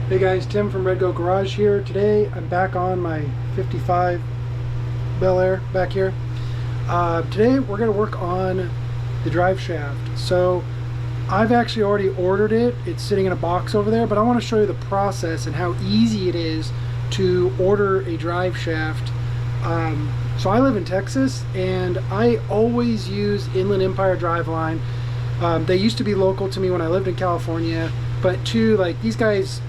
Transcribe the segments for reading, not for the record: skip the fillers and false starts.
Hey guys, Tim from Red Goat Garage here. Today I'm back on my 55 Bel Air back here. Today we're going to work on the drive shaft. So I've actually already ordered it. It's sitting in a box over there, but I want to show you the process and how easy it is to order a drive shaft. So I live in Texas and I always use Inland Empire Driveline. They used to be local to me when I lived in California, but too, like, these guys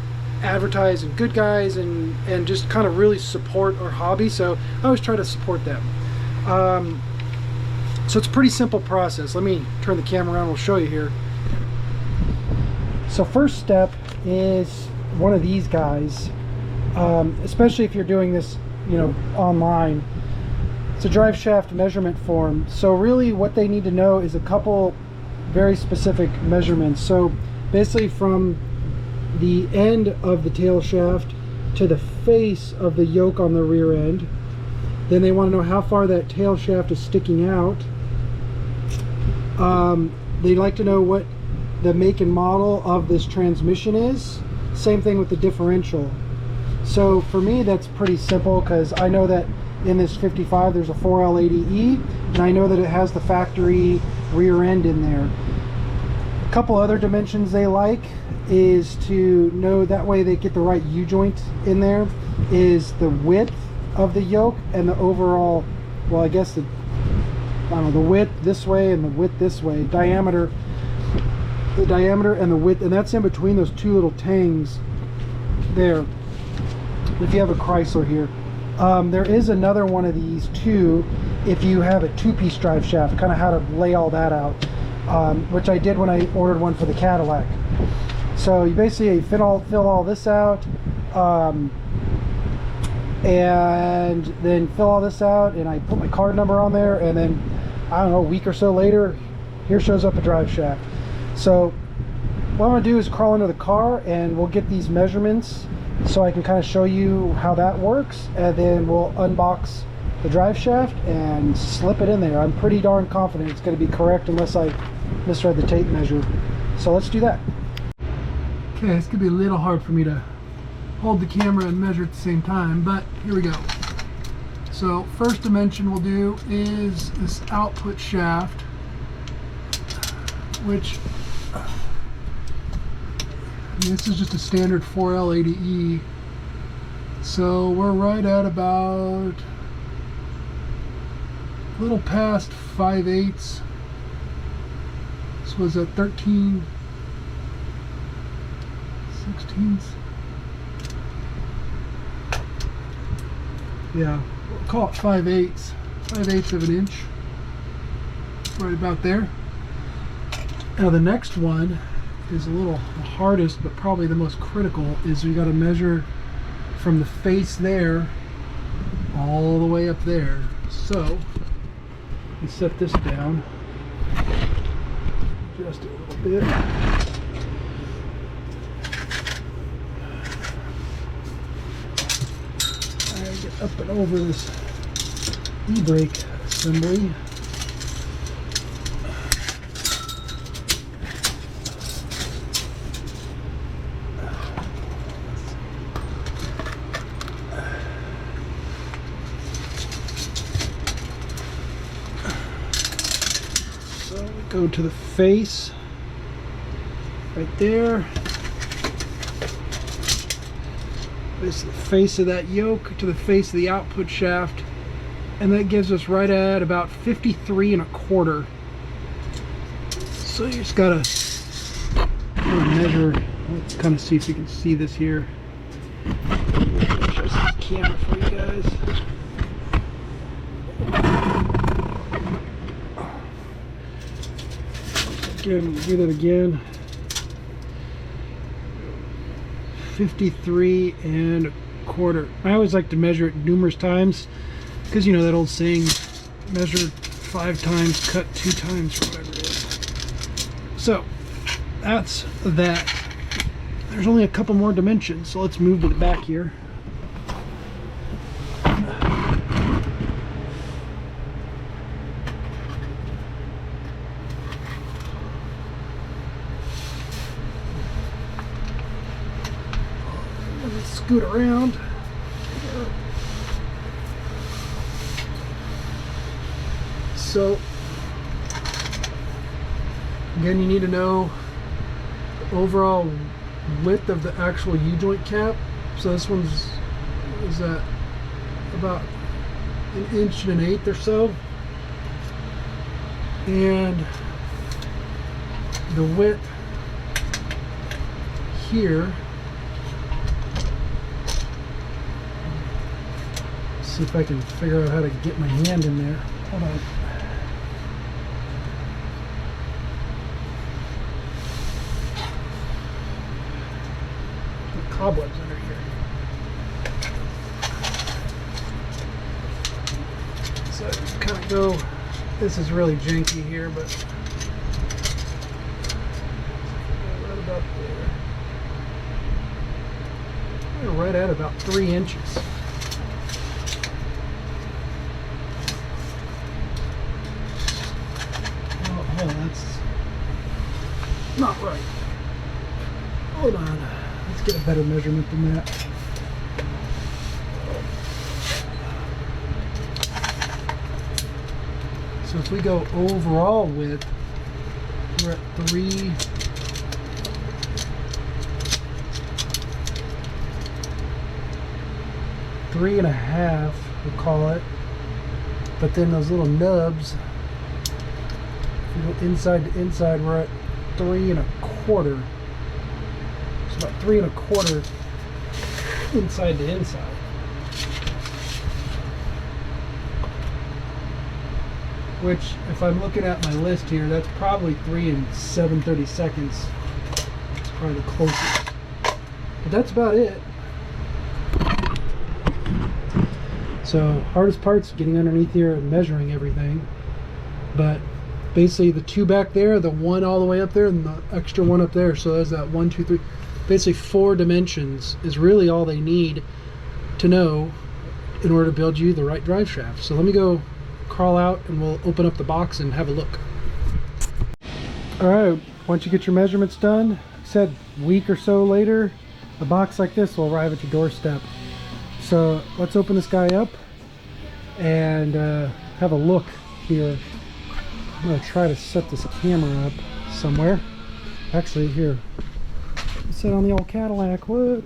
advertise and good guys and just kind of really support our hobby, so I always try to support them. So it's a pretty simple process. Let me turn the camera around, we'll show you here. So first step is one of these guys, especially if you're doing this, you know, online. It's a drive shaft measurement form. So really what they need to know is a couple very specific measurements. So basically from the end of the tail shaft to the face of the yoke on the rear end. Then they want to know how far that tail shaft is sticking out. They'd like to know what the make and model of this transmission is. Same thing with the differential. So for me that's pretty simple, because I know that in this 55 there's a 4L80E, and I know that it has the factory rear end in there. A couple other dimensions they like is to know, that way they get the right U-joint in there, is the width of the yoke and the overall, well, I guess the width this way and the width this way, diameter, the diameter and the width, and that's in between those two little tangs there, if you have a Chrysler here. There is another one of these too if you have a two-piece drive shaft, kind of how to lay all that out, which I did when I ordered one for the Cadillac. So you basically fill all this out, and then fill all this out, and I put my card number on there, and then I don't know, a week or so later, here shows up a drive shaft. So what I'm gonna do is crawl into the car and we'll get these measurements so I can kind of show you how that works, and then we'll unbox the drive shaft and slip it in there. I'm pretty darn confident it's going to be correct unless I misread the tape measure. So let's do that. Okay, it's going to be a little hard for me to hold the camera and measure at the same time, but here we go. So first dimension we'll do is this output shaft, which this is just a standard 4L80E. So we're right at about a little past 5/8. This was at 13/16. Yeah, we'll call it 5/8. 5/8 of an inch. Right about there. Now the next one is a little hardest, but probably the most critical, is we got to measure from the face there all the way up there. So let's set this down just a little bit. I gotta get up and over this e-brake assembly. Go to the face right there. This is the face of that yoke to the face of the output shaft, and that gives us right at about 53 1/4. So you just gotta measure. Let's kind of see if you can see this here. Adjust this camera for you guys. Again, we'll do that again. 53 1/4. I always like to measure it numerous times, because you know that old saying, measure 5 times, cut 2 times, or whatever it is. So that's that. There's only a couple more dimensions, so let's move to the back here. Let's scoot around. So again, you need to know the overall width of the actual U-joint cap. So this one's is at about 1 1/8 inches or so, and the width here, see if I can figure out how to get my hand in there. Hold on. The cobwebs under here. So just kind of go, this is really janky here, but right about there. We're right at about 3 inches. Oh, that's not right. Hold on. Let's get a better measurement than that. So if we go overall width, we're at 3.5, we'll call it. But then those little nubs, if we go inside to inside, we're at 3.25. It's about 3.25 inside to inside. Which, if I'm looking at my list here, that's probably 3 7/32. It's probably the closest. But that's about it. So, hardest part's getting underneath here and measuring everything. But basically, the 2 back there, the 1 all the way up there, and the extra 1 up there. So there's that 1, 2, 3. Basically, 4 dimensions is really all they need to know in order to build you the right drive shaft. So let me go crawl out and we'll open up the box and have a look. All right, once you get your measurements done, like I said, a week or so later, a box like this will arrive at your doorstep. So let's open this guy up and have a look here. I'm gonna try to set this camera up somewhere. Actually, here, set on the old Cadillac. What?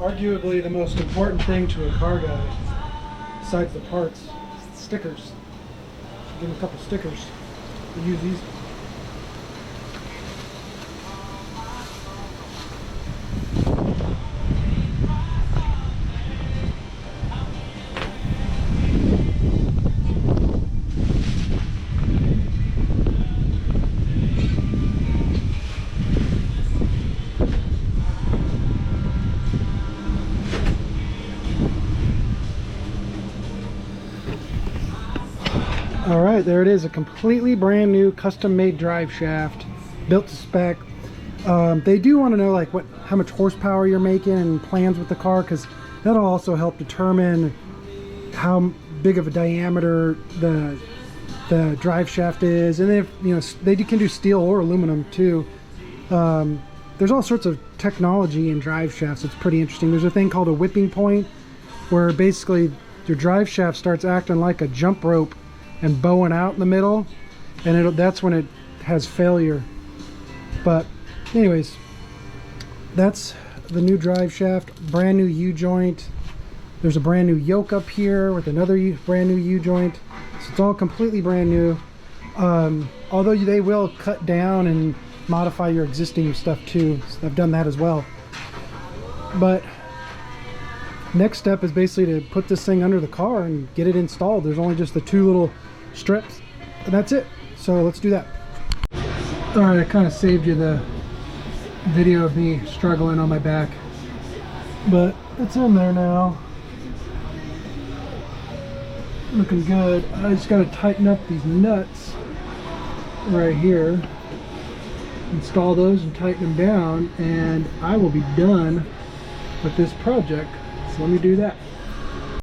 Arguably the most important thing to a car guy, besides the parts, is the stickers. Give him a couple stickers. We use these. All right, there it is, a completely brand new custom-made drive shaft, built to spec. They do want to know like how much horsepower you're making and plans with the car, because that'll also help determine how big of a diameter the drive shaft is. And then if you know, they can do steel or aluminum too. There's all sorts of technology in drive shafts. It's pretty interesting. There's a thing called a whipping point, where basically your drive shaft starts acting like a jump rope and bowing out in the middle, and that's when it has failure. But anyways, that's the new drive shaft, brand new U-joint. There's a brand new yoke up here with another brand new U-joint. So it's all completely brand new. Although they will cut down and modify your existing stuff too. So I've done that as well. But next step is basically to put this thing under the car and get it installed. There's only just the 2 little strips, and that's it. So let's do that. All right, I kind of saved you the video of me struggling on my back, but it's in there now. Looking good. I just got to tighten up these nuts right here, install those and tighten them down, and I will be done with this project. So let me do that.